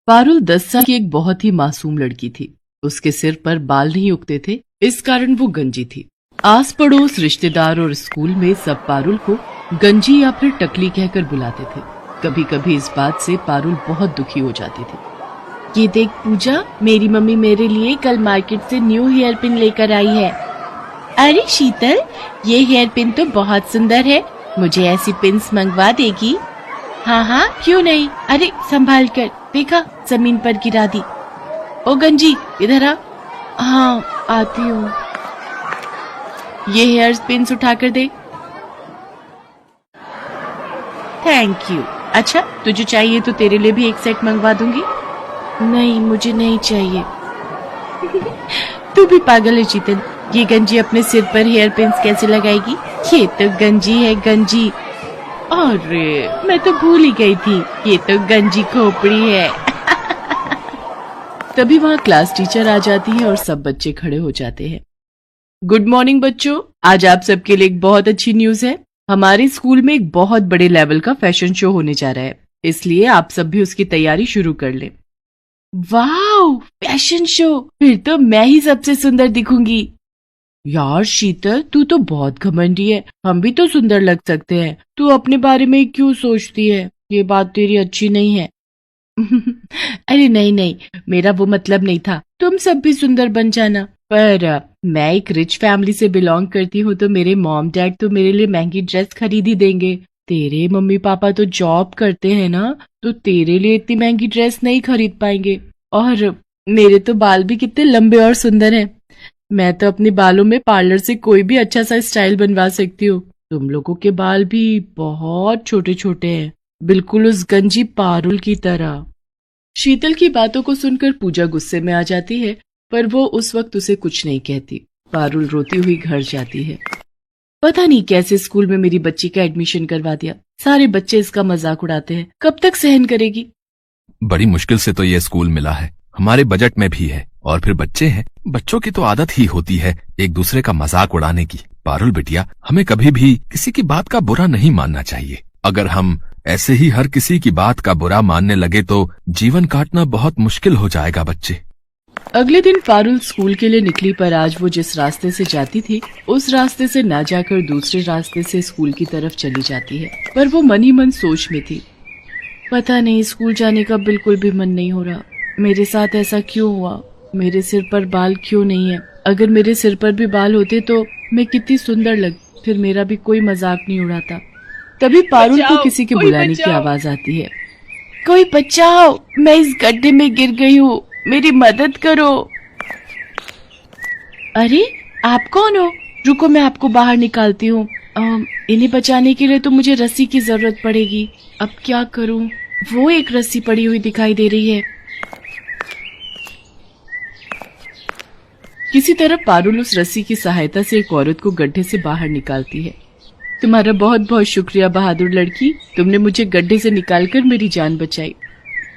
पारुल 10 साल की एक बहुत ही मासूम लड़की थी। उसके सिर पर बाल नहीं उगते थे, इस कारण वो गंजी थी। आस पड़ोस, रिश्तेदार और स्कूल में सब पारुल को गंजी या फिर टकली कहकर बुलाते थे। कभी कभी इस बात से पारुल बहुत दुखी हो जाती थी। ये देख पूजा, मेरी मम्मी मेरे लिए कल मार्केट से न्यू हेयर पिन लेकर आई है। अरे शीतल, ये हेयर पिन तो बहुत सुंदर है, मुझे ऐसी पिन्स मंगवा देगी? हाँ हाँ, क्यों नहीं। अरे संभाल कर, देखा जमीन पर गिरा दी। ओ गंजी, इधर आ। हाँ आती हूँ। ये हेयर पिन्स उठा कर दे। Thank you. अच्छा, तुझे चाहिए तो तेरे लिए भी एक सेट मंगवा दूंगी। नहीं, मुझे नहीं चाहिए। तू भी पागल है शीतल, ये गंजी अपने सिर पर हेयर पिन्स कैसे लगाएगी? ये तो गंजी है, गंजी। अरे मैं तो भूल ही गई थी, ये तो गंजी खोपड़ी है। तभी वहाँ क्लास टीचर आ जाती है और सब बच्चे खड़े हो जाते हैं। गुड मॉर्निंग बच्चों, आज आप सबके लिए एक बहुत अच्छी न्यूज है। हमारे स्कूल में एक बहुत बड़े लेवल का फैशन शो होने जा रहा है, इसलिए आप सब भी उसकी तैयारी शुरू कर लें। Wow, fashion show! फिर तो मैं ही सबसे सुंदर दिखूंगी। यार शीतल, तू तो बहुत घमंडी है, हम भी तो सुंदर लग सकते हैं। तू अपने बारे में क्यों सोचती है? ये बात तेरी अच्छी नहीं है। अरे नहीं नहीं, मेरा वो मतलब नहीं था। तुम सब भी सुंदर बन जाना। पर मैं एक रिच फैमिली से बिलोंग करती हूँ, तो मेरे मॉम डैड तो मेरे लिए महंगी ड्रेस खरीद ही देंगे। तेरे मम्मी पापा तो जॉब करते हैं ना, तो तेरे लिए इतनी महंगी ड्रेस नहीं खरीद पाएंगे। और मेरे तो बाल भी कितने लंबे और सुंदर हैं। मैं तो अपने बालों में पार्लर से कोई भी अच्छा सा स्टाइल बनवा सकती हूँ। तुम लोगों के बाल भी बहुत छोटे छोटे हैं, बिल्कुल उस गंजी पारुल की तरह। शीतल की बातों को सुनकर पूजा गुस्से में आ जाती है, पर वो उस वक्त उसे कुछ नहीं कहती। पारुल रोती हुई घर जाती है। पता नहीं कैसे स्कूल में मेरी बच्ची का एडमिशन करवा दिया। सारे बच्चे इसका मजाक उड़ाते हैं, कब तक सहन करेगी? बड़ी मुश्किल से तो ये स्कूल मिला है, हमारे बजट में भी है। और फिर बच्चे हैं, बच्चों की तो आदत ही होती है एक दूसरे का मजाक उड़ाने की। पारुल बिटिया, हमें कभी भी किसी की बात का बुरा नहीं मानना चाहिए। अगर हम ऐसे ही हर किसी की बात का बुरा मानने लगे तो जीवन काटना बहुत मुश्किल हो जाएगा बच्चे। अगले दिन पारुल स्कूल के लिए निकली, पर आज वो जिस रास्ते से जाती थी उस रास्ते से ना जाकर दूसरे रास्ते से स्कूल की तरफ चली जाती है। पर वो मन ही मन सोच में थी, पता नहीं स्कूल जाने का बिल्कुल भी मन नहीं हो रहा। मेरे साथ ऐसा क्यों हुआ? मेरे सिर पर बाल क्यों नहीं है? अगर मेरे सिर पर भी बाल होते तो मैं कितनी सुंदर लग, फिर मेरा भी कोई मजाक नहीं उड़ाता। तभी पारुल को किसी के बुलाने की आवाज आती है। कोई बचाओ, मैं इस गड्ढे में गिर गई हूँ, मेरी मदद करो। अरे आप कौन हो? रुको, मैं आपको बाहर निकालती हूँ। इन्हें बचाने के लिए तो मुझे रस्सी की जरूरत पड़ेगी। अब क्या करूँ? वो एक रस्सी पड़ी हुई दिखाई दे रही है। किसी तरह पारुल उस रस्सी की सहायता से एक औरत को गड्ढे से बाहर निकालती है। तुम्हारा बहुत बहुत शुक्रिया बहादुर लड़की, तुमने मुझे गड्ढे से निकालकर मेरी जान बचाई।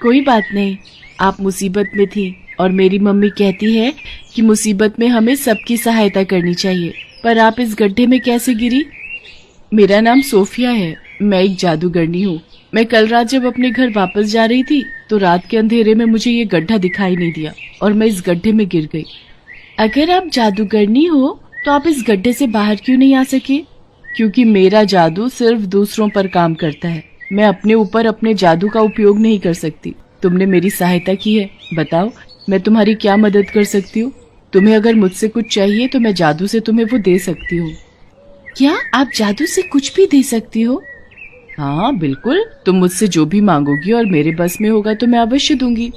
कोई बात नहीं, आप मुसीबत में थी और मेरी मम्मी कहती है कि मुसीबत में हमें सबकी सहायता करनी चाहिए। पर आप इस गड्ढे में कैसे गिरी? मेरा नाम सोफिया है, मैं एक जादूगरनी हूँ। मैं कल रात जब अपने घर वापस जा रही थी तो रात के अंधेरे में मुझे ये गड्ढा दिखाई नहीं दिया और मैं इस गड्ढे में गिर गई। अगर आप जादूगरनी हो तो आप इस गड्ढे से बाहर क्यों नहीं आ सके? क्योंकि मेरा जादू सिर्फ दूसरों पर काम करता है, मैं अपने ऊपर अपने जादू का उपयोग नहीं कर सकती। तुमने मेरी सहायता की है, बताओ मैं तुम्हारी क्या मदद कर सकती हूँ? तुम्हें अगर मुझसे कुछ चाहिए तो मैं जादू से तुम्हें वो दे सकती हूँ। क्या आप जादू से कुछ भी दे सकती हो? हाँ बिल्कुल, तुम मुझसे जो भी मांगोगी और मेरे बस में होगा तो मैं अवश्य दूंगी।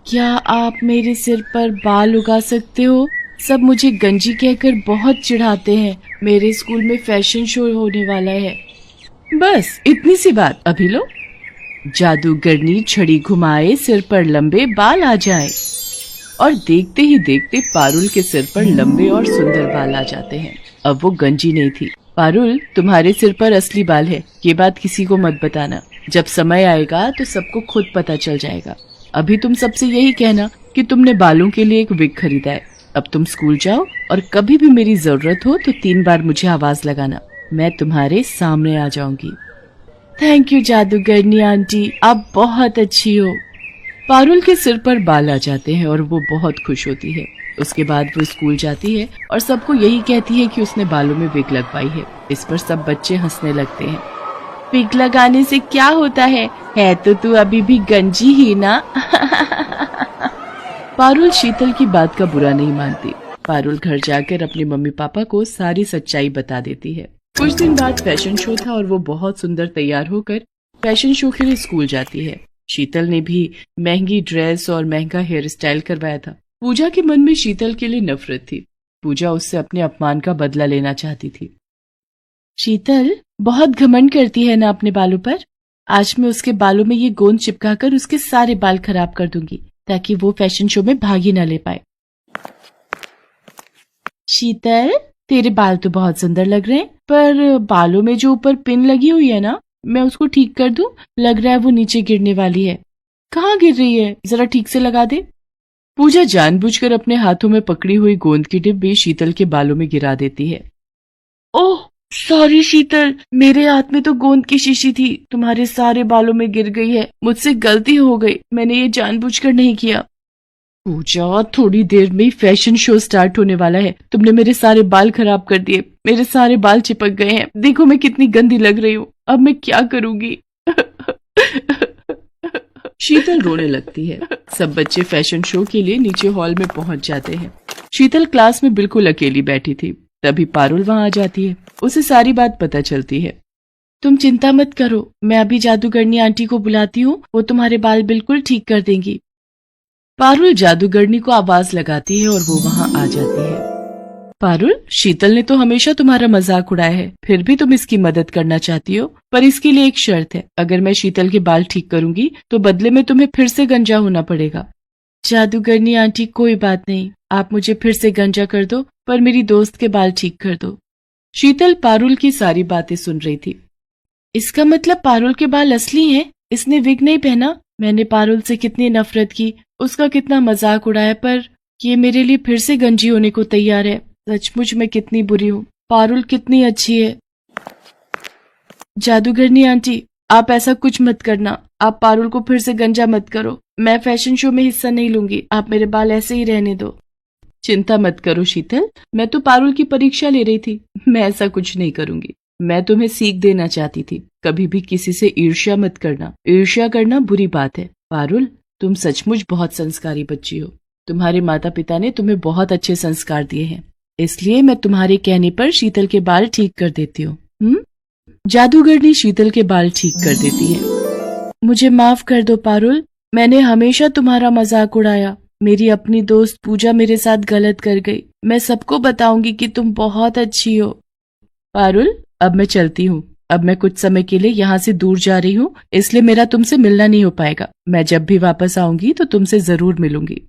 क्या आप मेरे सिर पर बाल उगा सकते हो? सब मुझे गंजी कहकर बहुत चिढ़ाते हैं। मेरे स्कूल में फैशन शो होने वाला है। बस इतनी सी बात, अभी लो। जादूगरनी छड़ी घुमाए, सिर पर लंबे बाल आ जाए। और देखते ही देखते पारुल के सिर पर लंबे और सुंदर बाल आ जाते हैं। अब वो गंजी नहीं थी। पारुल, तुम्हारे सिर पर असली बाल है, ये बात किसी को मत बताना। जब समय आएगा तो सबको खुद पता चल जाएगा। अभी तुम सबसे यही कहना कि तुमने बालों के लिए एक विग खरीदा है। अब तुम स्कूल जाओ और कभी भी मेरी जरूरत हो तो 3 बार मुझे आवाज लगाना, मैं तुम्हारे सामने आ जाऊंगी। थैंक यू जादूगरनी आंटी, आप बहुत अच्छी हो। पारुल के सिर पर बाल आ जाते हैं और वो बहुत खुश होती है। उसके बाद वो स्कूल जाती है और सबको यही कहती है कि उसने बालों में विग लगवाई है। इस पर सब बच्चे हंसने लगते हैं। विग लगाने से क्या होता है तो तू अभी भी गंजी ही ना। पारुल शीतल की बात का बुरा नहीं मानती। पारुल घर जाकर अपने मम्मी पापा को सारी सच्चाई बता देती है। कुछ दिन बाद फैशन शो था और वो बहुत सुंदर तैयार होकर फैशन शो के लिए स्कूल जाती है। शीतल ने भी महंगी ड्रेस और महंगा हेयर स्टाइल करवाया था। पूजा के मन में शीतल के लिए नफरत थी। पूजा उससे अपने अपमान का बदला लेना चाहती थी। शीतल बहुत घमंड करती है ना अपने बालों पर। आज मैं उसके बालों में ये गोंद चिपकाकर उसके सारे बाल खराब कर दूंगी ताकि वो फैशन शो में भाग ही न ले पाए। शीतल, तेरे बाल तो बहुत सुंदर लग रहे हैं, पर बालों में जो ऊपर पिन लगी हुई है ना, मैं उसको ठीक कर दूं? लग रहा है वो नीचे गिरने वाली है। कहाँ गिर रही है? जरा ठीक से लगा दे। पूजा जानबूझकर अपने हाथों में पकड़ी हुई गोंद की डिब्बी शीतल के बालों में गिरा देती है। ओह सॉरी शीतल, मेरे हाथ में तो गोंद की शीशी थी, तुम्हारे सारे बालों में गिर गई है। मुझसे गलती हो गई, मैंने ये जानबूझकर नहीं किया। पूजा, थोड़ी देर में फैशन शो स्टार्ट होने वाला है। तुमने मेरे सारे बाल खराब कर दिए। मेरे सारे बाल चिपक गए हैं। देखो मैं कितनी गंदी लग रही हूँ। अब मैं क्या करूंगी? शीतल रोने लगती है। सब बच्चे फैशन शो के लिए नीचे हॉल में पहुंच जाते हैं। शीतल क्लास में बिल्कुल अकेली बैठी थी। तभी पारुल वहां आ जाती है। उसे सारी बात पता चलती है। तुम चिंता मत करो, मैं अभी जादूगरनी आंटी को बुलाती हूँ, वो तुम्हारे बाल बिल्कुल ठीक कर देंगी। पारुल जादूगरनी को आवाज लगाती है और वो वहां आ जाती है। पारुल, शीतल ने तो हमेशा तुम्हारा मजाक उड़ाया है, फिर भी तुम इसकी मदद करना चाहती हो, पर इसके लिए एक शर्त है। अगर मैं शीतल के बाल ठीक करूंगी तो बदले में तुम्हें फिर से गंजा होना पड़ेगा। जादूगरनी आंटी, कोई बात नहीं, आप मुझे फिर से गंजा कर दो, पर मेरी दोस्त के बाल ठीक कर दो। शीतल पारुल की सारी बातें सुन रही थी। इसका मतलब पारुल के बाल असली हैं? इसने विग नहीं पहना? मैंने पारुल से कितनी नफरत की, उसका कितना मजाक उड़ाया, पर ये मेरे लिए फिर से गंजी होने को तैयार है। सचमुच मैं कितनी बुरी हूँ। पारुल कितनी अच्छी है। जादूगरनी आंटी, आप ऐसा कुछ मत करना। आप पारुल को फिर से गंजा मत करो। मैं फैशन शो में हिस्सा नहीं लूंगी। आप मेरे बाल ऐसे ही रहने दो। चिंता मत करो शीतल, मैं तो पारुल की परीक्षा ले रही थी। मैं ऐसा कुछ नहीं करूंगी। मैं तुम्हें सीख देना चाहती थी। कभी भी किसी से ईर्ष्या मत करना। ईर्ष्या करना बुरी बात है। पारुल, तुम सचमुच बहुत संस्कारी बच्ची हो। तुम्हारे माता पिता ने तुम्हें बहुत अच्छे संस्कार दिए हैं, इसलिए मैं तुम्हारे कहने पर शीतल के बाल ठीक कर देती हूँ। जादूगरनी शीतल के बाल ठीक कर देती है। मुझे माफ कर दो पारुल, मैंने हमेशा तुम्हारा मजाक उड़ाया। मेरी अपनी दोस्त पूजा मेरे साथ गलत कर गई। मैं सबको बताऊंगी कि तुम बहुत अच्छी हो। पारुल, अब मैं चलती हूँ। अब मैं कुछ समय के लिए यहाँ से दूर जा रही हूँ, इसलिए मेरा तुमसे मिलना नहीं हो पाएगा। मैं जब भी वापस आऊंगी तो तुमसे जरूर मिलूंगी।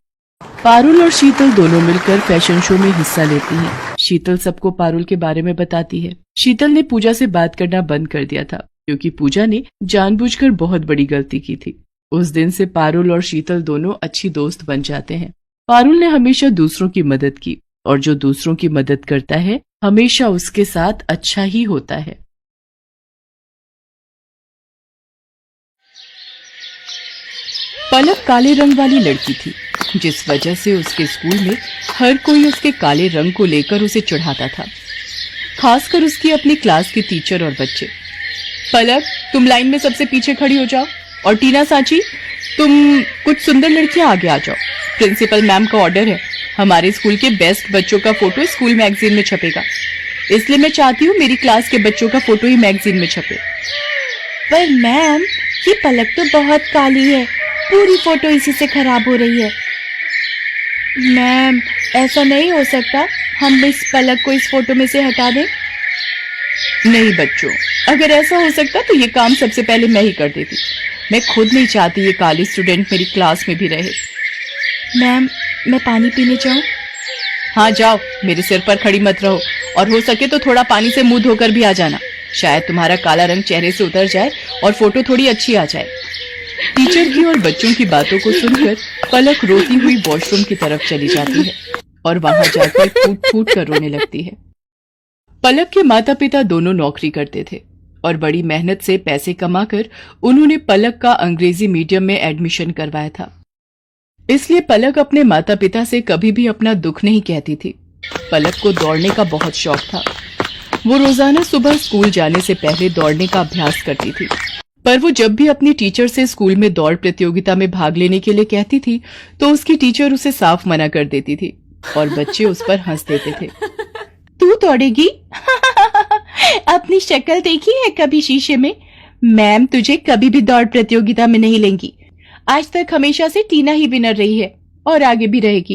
पारुल और शीतल दोनों मिलकर फैशन शो में हिस्सा लेती हैं। शीतल सबको पारुल के बारे में बताती है। शीतल ने पूजा से बात करना बंद कर दिया था, क्योंकि पूजा ने जानबूझकर बहुत बड़ी गलती की थी। उस दिन से पारुल और शीतल दोनों अच्छी दोस्त बन जाते हैं। पारुल ने हमेशा दूसरों की मदद की, और जो दूसरों की मदद करता है हमेशा उसके साथ अच्छा ही होता है। पलक काले रंग वाली लड़की थी, जिस वजह से उसके स्कूल में हर कोई उसके काले रंग को लेकर उसे चिढ़ाता था, खासकर उसकी अपनी क्लास के टीचर और बच्चे। पलक, तुम लाइन में सबसे पीछे खड़ी हो जाओ, और टीना सांची, तुम कुछ सुंदर लड़कियां आगे आ जाओ। प्रिंसिपल मैम का ऑर्डर है, हमारे स्कूल के बेस्ट बच्चों का फोटो स्कूल मैगजीन में छपेगा, इसलिए मैं चाहती हूँ मेरी क्लास के बच्चों का फोटो ही मैगजीन में छपे। पर मैम, ये पलक तो बहुत काली है, पूरी फोटो इसी से खराब हो रही है। मैम, ऐसा नहीं हो सकता, हम इस पलक को इस फोटो में से हटा दें। नहीं बच्चों, अगर ऐसा हो सकता तो ये काम सबसे पहले मैं ही कर देती। मैं खुद नहीं चाहती ये काली स्टूडेंट मेरी क्लास में भी रहे। मैम, मैं पानी पीने जाऊं? हाँ जाओ, मेरे सिर पर खड़ी मत रहो, और हो सके तो थोड़ा पानी से मुंह धोकर भी आ जाना। शायद तुम्हारा काला रंग चेहरे से उतर जाए और फोटो थोड़ी अच्छी आ जाए। टीचर की और बच्चों की बातों को सुनकर पलक रोती हुई वॉशरूम की तरफ चली जाती है और वहां जाकर फूट फूट कर रोने लगती है। पलक के माता पिता दोनों नौकरी करते थे और बड़ी मेहनत से पैसे कमाकर उन्होंने पलक का अंग्रेजी मीडियम में एडमिशन करवाया था। इसलिए पलक अपने माता पिता से कभी भी अपना दुख नहीं कहती थी। पलक को दौड़ने का बहुत शौक था। वो रोजाना सुबह स्कूल जाने से पहले दौड़ने का अभ्यास करती थी, पर वो जब भी अपनी टीचर से स्कूल में दौड़ प्रतियोगिता में भाग लेने के लिए कहती थी तो उसकी टीचर उसे साफ मना कर देती थी और बच्चे उस पर हंस देते थे। तू दौड़ेगी? अपनी शक्ल देखी है कभी शीशे में? मैम तुझे कभी भी दौड़ प्रतियोगिता में नहीं लेंगी। आज तक हमेशा से टीना ही विनर रही है और आगे भी रहेगी।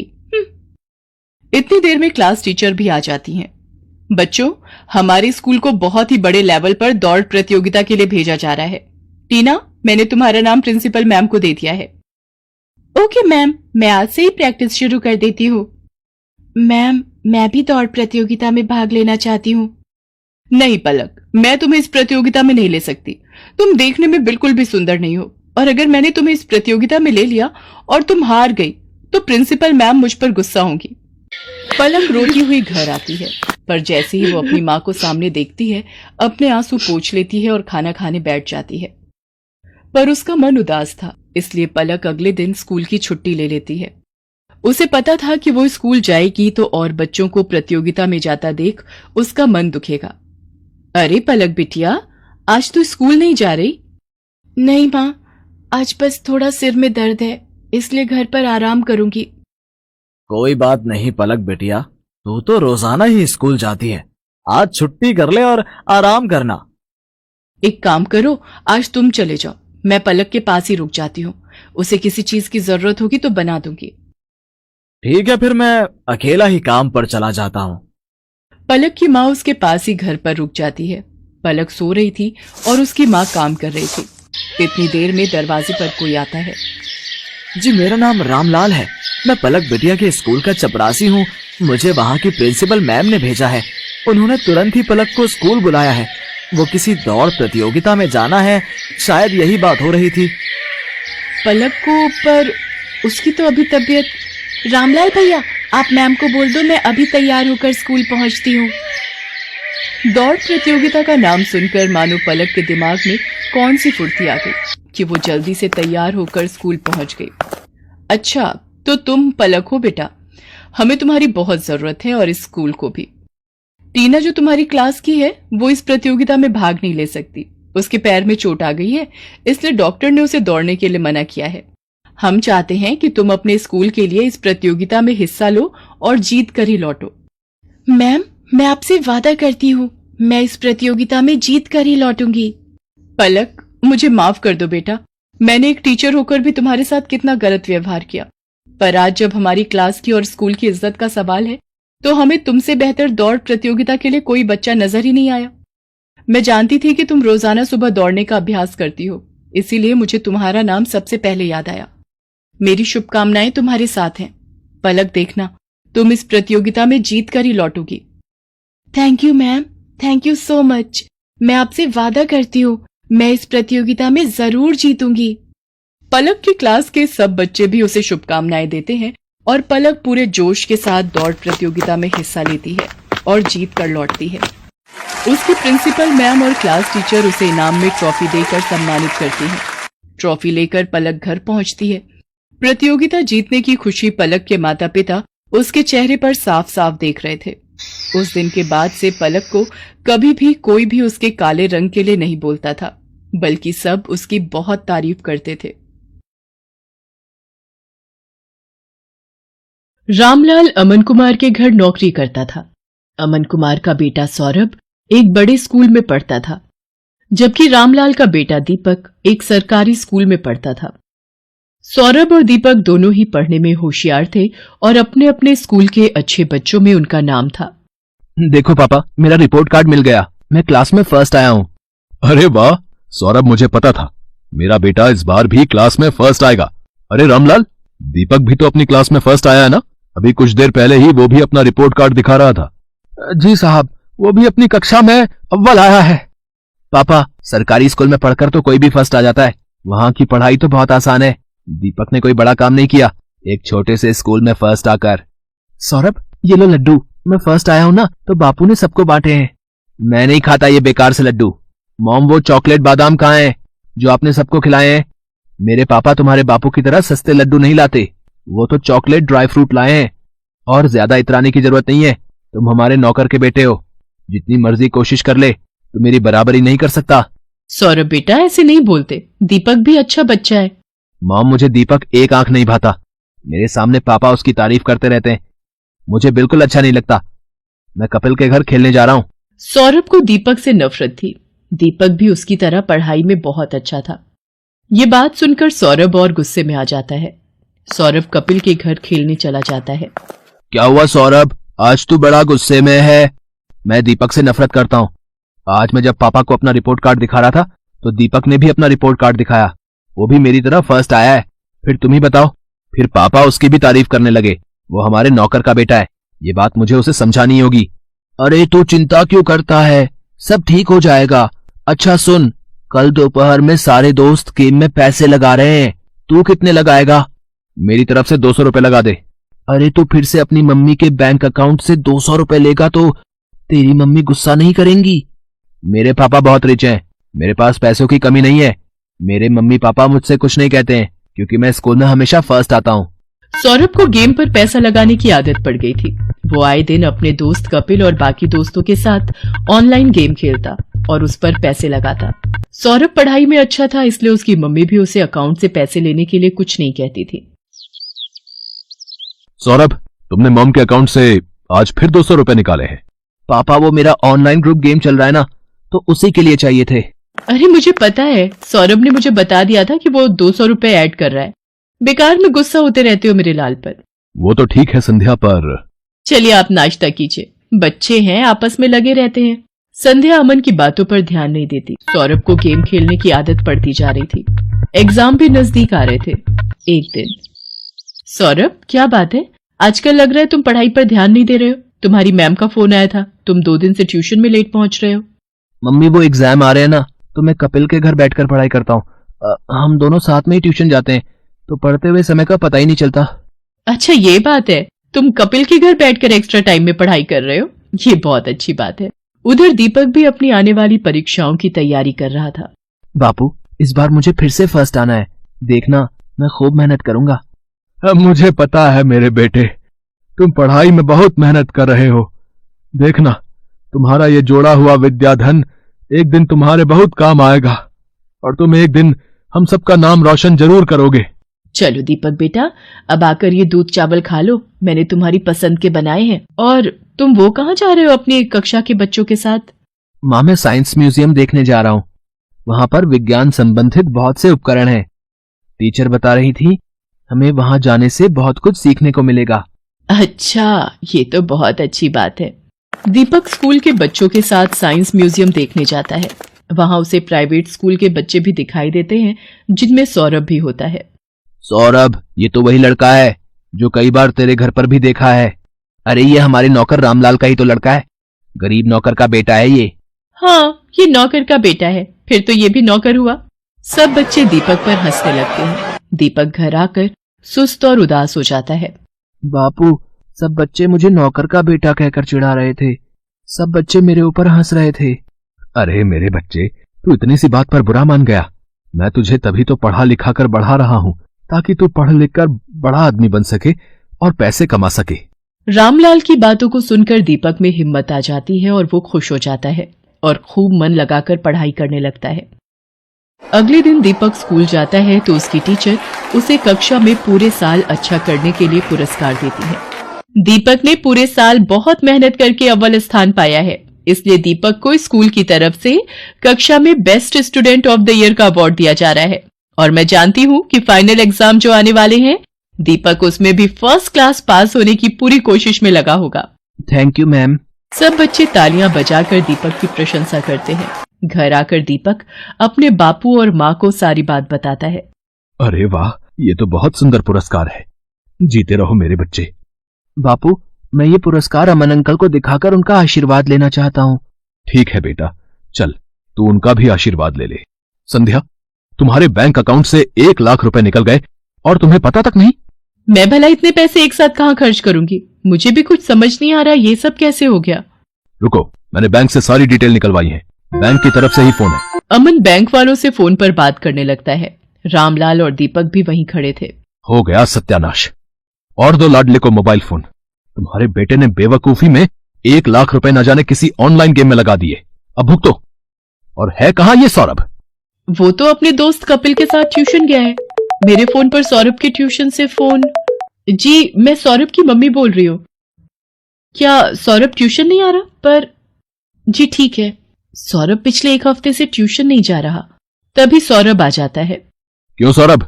इतनी देर में क्लास टीचर भी आ जाती हैं। बच्चों, हमारे स्कूल को बहुत ही बड़े लेवल पर दौड़ प्रतियोगिता के लिए भेजा जा रहा है। टीना, मैंने तुम्हारा नाम प्रिंसिपल मैम को दे दिया है। ओके मैम, मैं आज से ही प्रैक्टिस शुरू कर देती हूँ। मैम, मैं भी दौड़ प्रतियोगिता में भाग लेना चाहती हूँ। नहीं पलक, मैं तुम्हें इस प्रतियोगिता में नहीं ले सकती। तुम देखने में बिल्कुल भी सुंदर नहीं हो, और अगर मैंने तुम्हें इस प्रतियोगिता में ले लिया और तुम हार गई तो प्रिंसिपल मैम मुझ पर गुस्सा होंगी। पलक रोती हुई घर आती है, पर जैसे ही वो अपनी माँ को सामने देखती है, अपने आंसू पोंछ लेती है और खाना खाने बैठ जाती है। पर उसका मन उदास था, इसलिए पलक अगले दिन स्कूल की छुट्टी ले लेती है। उसे पता था कि वो स्कूल जाएगी तो और बच्चों को प्रतियोगिता में जाता देख उसका मन दुखेगा। अरे पलक बिटिया, आज तू स्कूल नहीं जा रही? नहीं माँ, आज बस थोड़ा सिर में दर्द है, इसलिए घर पर आराम करूंगी। कोई बात नहीं पलक बेटिया, तू तो रोजाना ही स्कूल जाती है। आज छुट्टी कर ले और आराम करना। एक काम करो, आज तुम चले जाओ, मैं पलक के पास ही रुक जाती हूँ। उसे किसी चीज की जरूरत होगी तो बना दूंगी। ठीक है, फिर मैं अकेला ही काम पर चला जाता हूँ। पलक की माँ उसके पास ही घर पर रुक जाती है। पलक सो रही थी और उसकी माँ काम कर रही थी। इतनी देर में दरवाजे पर कोई आता है। जी, मेरा नाम रामलाल है। मैं पलक बिटिया के स्कूल का चपरासी हूँ। मुझे वहाँ की प्रिंसिपल मैम ने भेजा है। उन्होंने तुरंत ही पलक को स्कूल बुलाया है। वो किसी दौड़ प्रतियोगिता में जाना है, शायद यही बात हो रही थी। पलक को, पर उसकी तो अभी तबीयत। रामलाल भैया, आप मैम को बोल दो मैं अभी तैयार होकर स्कूल पहुँचती हूँ। दौड़ प्रतियोगिता का नाम सुनकर मानो पलक के दिमाग में कौन सी फुर्ती आ गई कि वो जल्दी से तैयार होकर स्कूल पहुंच गई। अच्छा, तो तुम पलक हो बेटा, हमें तुम्हारी बहुत जरूरत है और इस स्कूल को भी। टीना जो तुम्हारी क्लास की है वो इस प्रतियोगिता में भाग नहीं ले सकती। उसके पैर में चोट आ गई है, इसलिए डॉक्टर ने उसे दौड़ने के लिए मना किया है। हम चाहते हैं कि तुम अपने स्कूल के लिए इस प्रतियोगिता में हिस्सा लो और जीत कर ही लौटो। मैम, मैं आपसे वादा करती हूँ, मैं इस प्रतियोगिता में जीत कर ही लौटूंगी। पलक, मुझे माफ कर दो बेटा, मैंने एक टीचर होकर भी तुम्हारे साथ कितना गलत व्यवहार किया। पर आज जब हमारी क्लास की और स्कूल की इज्जत का सवाल है तो हमें तुमसे बेहतर दौड़ प्रतियोगिता के लिए कोई बच्चा नजर ही नहीं आया। मैं जानती थी कि तुम रोजाना सुबह दौड़ने का अभ्यास करती हो, इसीलिए मुझे तुम्हारा नाम सबसे पहले याद आया। मेरी शुभकामनाएं तुम्हारे साथ हैं। पलक, देखना तुम इस प्रतियोगिता में जीत कर ही लौटोगी। Thank you ma'am, thank you so much. मैं आपसे वादा करती हूँ मैं इस प्रतियोगिता में जरूर जीतूंगी। पलक की क्लास के सब बच्चे भी उसे शुभकामनाएं देते हैं और पलक पूरे जोश के साथ दौड़ प्रतियोगिता में हिस्सा लेती है और जीत कर लौटती है। उसकी प्रिंसिपल मैम और क्लास टीचर उसे इनाम में ट्रॉफी देकर सम्मानित करती हैं। ट्रॉफी लेकर पलक घर पहुंचती है। प्रतियोगिता जीतने की खुशी पलक के माता पिता उसके चेहरे पर साफ साफ देख रहे थे। उस दिन के बाद से पलक को कभी भी कोई भी उसके काले रंग के लिए नहीं बोलता था, बल्कि सब उसकी बहुत तारीफ करते थे। रामलाल अमन कुमार के घर नौकरी करता था। अमन कुमार का बेटा सौरभ एक बड़े स्कूल में पढ़ता था, जबकि रामलाल का बेटा दीपक एक सरकारी स्कूल में पढ़ता था। सौरभ और दीपक दोनों ही पढ़ने में होशियार थे और अपने अपने स्कूल के अच्छे बच्चों में उनका नाम था। देखो पापा, मेरा रिपोर्ट कार्ड मिल गया, मैं क्लास में फर्स्ट आया हूँ। अरे वाह सौरभ, मुझे पता था मेरा बेटा इस बार भी क्लास में फर्स्ट आएगा। अरे रामलाल, दीपक भी तो अपनी क्लास में फर्स्ट आया है ना? अभी कुछ देर पहले ही वो भी अपना रिपोर्ट कार्ड दिखा रहा था। जी साहब, वो भी अपनी कक्षा में अव्वल आया है। पापा, सरकारी स्कूल में पढ़कर तो कोई भी फर्स्ट आ जाता है, वहाँ की पढ़ाई तो बहुत आसान है। दीपक ने कोई बड़ा काम नहीं किया, एक छोटे से स्कूल में फर्स्ट आकर। सौरभ, ये लो लड्डू, मैं फर्स्ट आया हूँ ना तो बापू ने सबको बांटे हैं। मैं नहीं खाता ये बेकार से लड्डू। मॉम, वो चॉकलेट बादाम कहाँ हैं जो आपने सबको खिलाए हैं? मेरे पापा तुम्हारे बापू की तरह सस्ते लड्डू नहीं लाते। वो तो चॉकलेट ड्राई फ्रूट लाए हैं, और ज्यादा इतराने की जरूरत नहीं है। तुम हमारे नौकर के बेटे हो, जितनी मर्जी कोशिश कर ले तो मेरी बराबरी नहीं कर सकता। सौरभ बेटा ऐसे नहीं बोलते, दीपक भी अच्छा बच्चा है। मॉम, मुझे दीपक एक आंख नहीं भाता। मेरे सामने पापा उसकी तारीफ करते रहते हैं, मुझे बिल्कुल अच्छा नहीं लगता। मैं कपिल के घर खेलने जा रहा हूँ। सौरभ को दीपक से नफरत थी। दीपक भी उसकी तरह पढ़ाई में बहुत अच्छा था। ये बात सुनकर सौरभ और गुस्से में आ जाता है। सौरभ कपिल के घर खेलने चला जाता है। क्या हुआ सौरभ, आज तू बड़ा गुस्से में है? मैं दीपक से नफरत करता हूँ। आज मैं जब पापा को अपना रिपोर्ट कार्ड दिखा रहा था तो दीपक ने भी अपना रिपोर्ट कार्ड दिखाया, वो भी मेरी तरह फर्स्ट आया है। फिर तुम ही बताओ। फिर पापा उसकी भी तारीफ करने लगे, वो हमारे नौकर का बेटा है। ये बात मुझे उसे समझानी होगी। अरे तू चिंता क्यों करता है, सब ठीक हो जाएगा। अच्छा सुन, कल दोपहर में सारे दोस्त गेम में पैसे लगा रहे हैं, तू कितने लगाएगा? मेरी तरफ से 200 रुपए लगा दे। अरे तू फिर से अपनी मम्मी के बैंक अकाउंट से 200 रुपए लेगा तो तेरी मम्मी गुस्सा नहीं करेंगी? मेरे पापा बहुत रिच हैं, मेरे पास पैसों की कमी नहीं है। मेरे मम्मी पापा मुझसे कुछ नहीं कहते हैं क्योंकि मैं स्कूल में हमेशा फर्स्ट आता हूँ। सौरभ को गेम पर पैसा लगाने की आदत पड़ गई थी। वो आए दिन अपने दोस्त कपिल और बाकी दोस्तों के साथ ऑनलाइन गेम खेलता और उस पर पैसे लगाता। सौरभ पढ़ाई में अच्छा था, इसलिए उसकी मम्मी भी उसे अकाउंट से पैसे लेने के लिए कुछ नहीं कहती थी। सौरभ, तुमने मॉम के अकाउंट से आज फिर 200 रुपए निकाले हैं। पापा, वो मेरा ऑनलाइन ग्रुप गेम चल रहा है ना, तो उसी के लिए चाहिए थे। अरे मुझे पता है, सौरभ ने मुझे बता दिया था कि वो 200 रुपए ऐड कर रहा है। बेकार में गुस्सा होते रहते हो मेरे लाल पर। वो तो ठीक है संध्या, पर चलिए आप नाश्ता कीजिए, बच्चे हैं आपस में लगे रहते हैं। संध्या अमन की बातों पर ध्यान नहीं देती। सौरभ को गेम खेलने की आदत पड़ती जा रही थी। एग्जाम भी नजदीक आ रहे थे। एक दिन, सौरभ क्या बात है, आजकल लग रहा है तुम पढ़ाई पर ध्यान नहीं दे रहे हो। तुम्हारी मैम का फोन आया था, तुम 2 दिन से ट्यूशन में लेट पहुंच रहे हो। मम्मी, वो एग्जाम आ रहे हैं ना, तो मैं कपिल के घर बैठकर पढ़ाई करता हूँ। हम दोनों साथ में ही ट्यूशन जाते हैं, तो पढ़ते हुए समय का पता ही नहीं चलता। अच्छा ये बात है, तुम कपिल के घर बैठकर एक्स्ट्रा टाइम में पढ़ाई कर रहे हो, ये बहुत अच्छी बात है। उधर दीपक भी अपनी आने वाली परीक्षाओं की तैयारी कर रहा था। बापू, इस बार मुझे फिर से फर्स्ट आना है, देखना मैं खूब मेहनत करूंगा। अब मुझे पता है मेरे बेटे, तुम पढ़ाई में बहुत मेहनत कर रहे हो। देखना, तुम्हारा ये जोड़ा हुआ विद्याधन एक दिन तुम्हारे बहुत काम आएगा और तुम एक दिन हम सबका नाम रोशन जरूर करोगे। चलो दीपक बेटा, अब आकर ये दूध चावल खा लो, मैंने तुम्हारी पसंद के बनाए हैं। और तुम वो कहाँ जा रहे हो अपनी कक्षा के बच्चों के साथ? माँ, मैं साइंस म्यूजियम देखने जा रहा हूँ। वहां पर विज्ञान संबंधित बहुत से उपकरण हैं। टीचर बता रही थी हमें वहां जाने से बहुत कुछ सीखने को मिलेगा। अच्छा, ये तो बहुत अच्छी बात है। दीपक स्कूल के बच्चों के साथ साइंस म्यूजियम देखने जाता है। वहां उसे प्राइवेट स्कूल के बच्चे भी दिखाई देते हैं, जिनमें सौरभ भी होता है। सौरभ, ये तो वही लड़का है जो कई बार तेरे घर पर भी देखा है। अरे ये हमारे नौकर रामलाल का ही तो लड़का है, गरीब नौकर का बेटा है ये। हाँ, ये नौकर का बेटा है, फिर तो ये भी नौकर हुआ। सब बच्चे दीपक पर हंसने लगते हैं। दीपक घर आकर सुस्त और उदास हो जाता है। बापू, सब बच्चे मुझे नौकर का बेटा कहकर चिढ़ा रहे थे, सब बच्चे मेरे ऊपर हंस रहे थे। अरे मेरे बच्चे, तू इतनी सी बात पर बुरा मान गया। मैं तुझे तभी तो पढ़ा लिखा कर बढ़ा रहा हूँ ताकि तू पढ़ लिख कर बड़ा आदमी बन सके और पैसे कमा सके। रामलाल की बातों को सुनकर दीपक में हिम्मत आ जाती है और वो खुश हो जाता है और खूब मन लगाकर पढ़ाई करने लगता है। अगले दिन दीपक स्कूल जाता है तो उसकी टीचर उसे कक्षा में पूरे साल अच्छा करने के लिए पुरस्कार देती है। दीपक ने पूरे साल बहुत मेहनत करके अव्वल स्थान पाया है, इसलिए दीपक को स्कूल की तरफ से कक्षा में best student of the year का अवार्ड दिया जा रहा है। और मैं जानती हूँ कि फाइनल एग्जाम जो आने वाले हैं, दीपक उसमें भी फर्स्ट क्लास पास होने की पूरी कोशिश में लगा होगा। Thank you ma'am. सब बच्चे तालियां बजाकर दीपक की प्रशंसा करते हैं। घर आकर दीपक अपने बापू और माँ को सारी बात बताता है। अरे वाह, ये तो बहुत सुंदर पुरस्कार है। जीते रहो मेरे बच्चे। बापू, मैं ये पुरस्कार अमन अंकल को दिखाकर उनका आशीर्वाद लेना चाहता हूँ। ठीक है बेटा, चल तू उनका भी आशीर्वाद ले ले। संध्या, तुम्हारे बैंक अकाउंट से 1 लाख रुपए निकल गए और तुम्हें पता तक नहीं। मैं भला इतने पैसे एक साथ कहाँ खर्च करूंगी, मुझे भी कुछ समझ नहीं आ रहा ये सब कैसे हो गया। रुको, मैंने बैंक से सारी डिटेल निकलवाई है, बैंक की तरफ से ही फोन है। अमन बैंक वालों से फोन पर बात करने लगता है। रामलाल और दीपक भी वहीं खड़े थे। हो गया सत्यानाश, और दो लाडले को मोबाइल फोन। तुम्हारे बेटे ने बेवकूफी में 1 लाख रुपए न जाने किसी ऑनलाइन गेम में लगा दिए। अब भुगतो। और है कहां ये सौरभ? वो तो अपने दोस्त कपिल के साथ ट्यूशन गया है। मेरे फोन पर सौरभ के ट्यूशन से फोन। जी, मैं सौरभ की मम्मी बोल रही हूँ। क्या सौरभ ट्यूशन नहीं आ रहा? पर जी ठीक है, सौरभ पिछले 1 हफ्ते से ट्यूशन नहीं जा रहा। तभी सौरभ आ जाता है। क्यों सौरभ,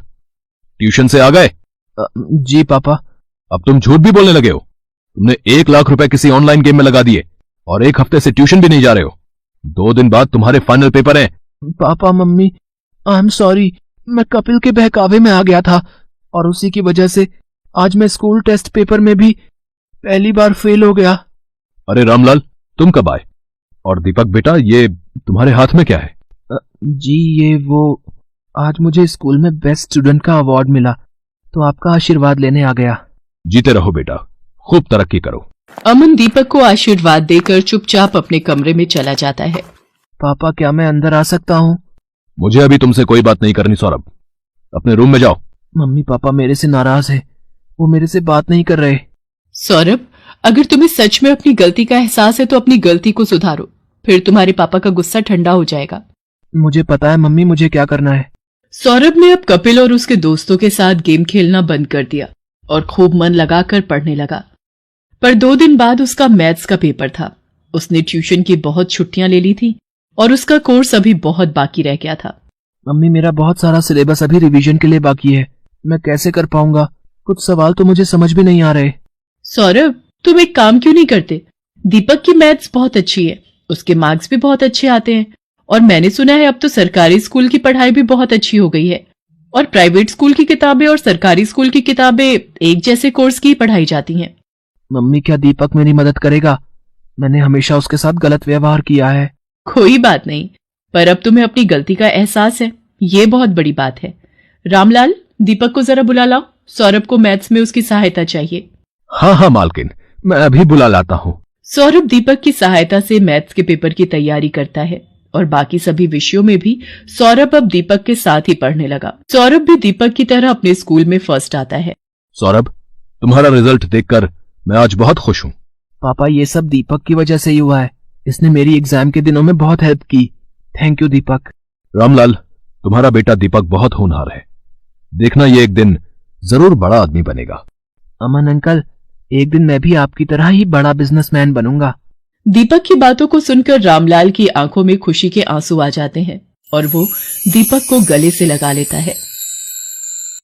ट्यूशन से आ गए? जी पापा। अब तुम झूठ भी बोलने लगे हो। तुमने 1 लाख रुपए किसी ऑनलाइन गेम में लगा दिए और 1 हफ्ते से ट्यूशन भी नहीं जा रहे हो। 2 दिन बाद तुम्हारे फाइनल पेपर हैं। Papa mummy, I am sorry. मैं कपिल के बहकावे में आ गया था और उसी की वजह से आज मैं स्कूल टेस्ट पेपर में भी पहली बार फेल हो गया। अरे रामलाल, तुम कब आए? और दीपक बेटा, ये तुम्हारे हाथ में क्या है? जी ये वो, आज मुझे स्कूल में बेस्ट स्टूडेंट का अवार्ड मिला तो आपका आशीर्वाद लेने आ गया। जीते रहो बेटा, खूब तरक्की करो। अमन दीपक को आशीर्वाद देकर चुपचाप अपने कमरे में चला जाता है। पापा क्या मैं अंदर आ सकता हूँ? मुझे अभी तुमसे कोई बात नहीं करनी सौरभ, अपने रूम में जाओ। मम्मी पापा मेरे से नाराज है, वो मेरे से बात नहीं कर रहे। सौरभ, अगर तुम्हें सच में अपनी गलती का एहसास है तो अपनी गलती को सुधारो, फिर तुम्हारे पापा का गुस्सा ठंडा हो जाएगा। मुझे पता है मम्मी, मुझे क्या करना है। सौरभ ने अब कपिल और उसके दोस्तों के साथ गेम खेलना बंद कर दिया और खूब मन लगाकर पढ़ने लगा। पर 2 दिन बाद उसका मैथ्स का पेपर था। उसने ट्यूशन की बहुत छुट्टियां ले ली थी और उसका कोर्स अभी बहुत बाकी रह गया था। मम्मी मेरा बहुत सारा सिलेबस अभी रिवीजन के लिए बाकी है, मैं कैसे कर पाऊंगा? कुछ सवाल तो मुझे समझ भी नहीं आ रहे। सौरभ, तुम एक काम क्यों नहीं करते? दीपक की मैथ्स बहुत अच्छी है, उसके मार्क्स भी बहुत अच्छे आते हैं और मैंने सुना है अब तो सरकारी स्कूल की पढ़ाई भी बहुत अच्छी हो गई है और प्राइवेट स्कूल की किताबें और सरकारी स्कूल की किताबें एक जैसे कोर्स की पढ़ाई जाती हैं। मम्मी क्या दीपक मेरी मदद करेगा? मैंने हमेशा उसके साथ गलत व्यवहार किया है। कोई बात नहीं, पर अब तुम्हें अपनी गलती का एहसास है, ये बहुत बड़ी बात है। रामलाल, दीपक को जरा बुला लाओ, सौरभ को मैथ्स में उसकी सहायता चाहिए। हाँ हाँ मालकिन, मैं अभी बुला लाता हूँ। सौरभ दीपक की सहायता से मैथ्स के पेपर की तैयारी करता है और बाकी सभी विषयों में भी सौरभ अब दीपक के साथ ही पढ़ने लगा। सौरभ भी दीपक की तरह अपने स्कूल में फर्स्ट आता है। सौरभ, तुम्हारा रिजल्ट देखकर मैं आज बहुत खुश हूँ। पापा ये सब दीपक की वजह से ही हुआ है, इसने मेरी एग्जाम के दिनों में बहुत हेल्प की। थैंक यू दीपक। रामलाल, तुम्हारा बेटा दीपक बहुत होनहार है, देखना ये एक दिन जरूर बड़ा आदमी बनेगा। अमन अंकल, एक दिन मैं भी आपकी तरह ही बड़ा बिजनेसमैन बनूंगा। दीपक की बातों को सुनकर रामलाल की आंखों में खुशी के आंसू आ जाते हैं और वो दीपक को गले से लगा लेता है।